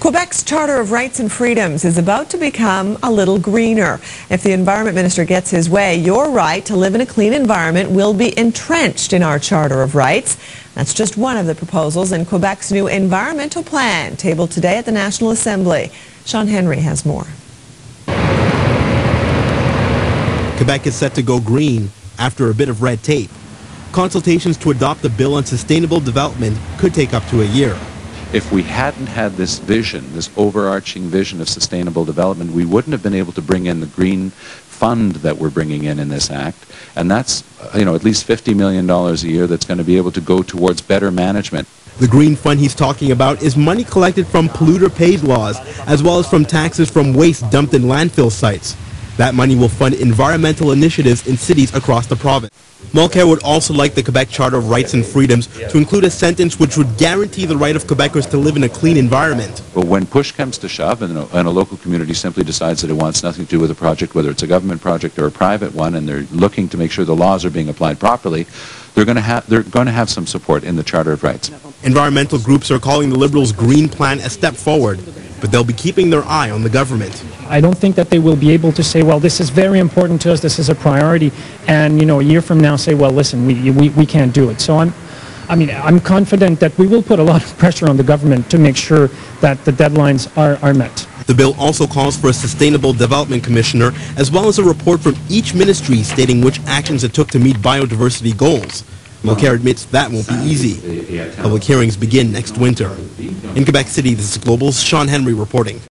Quebec's Charter of Rights and Freedoms is about to become a little greener. If the Environment Minister gets his way, your right to live in a clean environment will be entrenched in our Charter of Rights. That's just one of the proposals in Quebec's new environmental plan, tabled today at the National Assembly. Sean Henry has more. Quebec is set to go green after a bit of red tape. Consultations to adopt the bill on sustainable development could take up to a year. If we hadn't had this vision, this overarching vision of sustainable development, we wouldn't have been able to bring in the green fund that we're bringing in this act. And that's, at least $50 million a year that's going to be able to go towards better management. The green fund he's talking about is money collected from polluter pays laws, as well as from taxes from waste dumped in landfill sites. That money will fund environmental initiatives in cities across the province. Mulcair would also like the Quebec Charter of Rights and Freedoms to include a sentence which would guarantee the right of Quebecers to live in a clean environment. But when push comes to shove and a local community simply decides that it wants nothing to do with a project, whether it's a government project or a private one, and they're looking to make sure the laws are being applied properly, they're going to have some support in the Charter of Rights. Environmental groups are calling the Liberals' Green Plan a step forward, but they'll be keeping their eye on the government. I don't think that they will be able to say, well, this is very important to us, this is a priority, and a year from now say, well, listen, we can't do it. So I'm confident that we will put a lot of pressure on the government to make sure that the deadlines are met. The bill also calls for a Sustainable Development Commissioner, as well as a report from each ministry stating which actions it took to meet biodiversity goals. Mulcair admits that won't be easy. Public hearings begin next winter. In Quebec City, this is Global's Sean Henry reporting.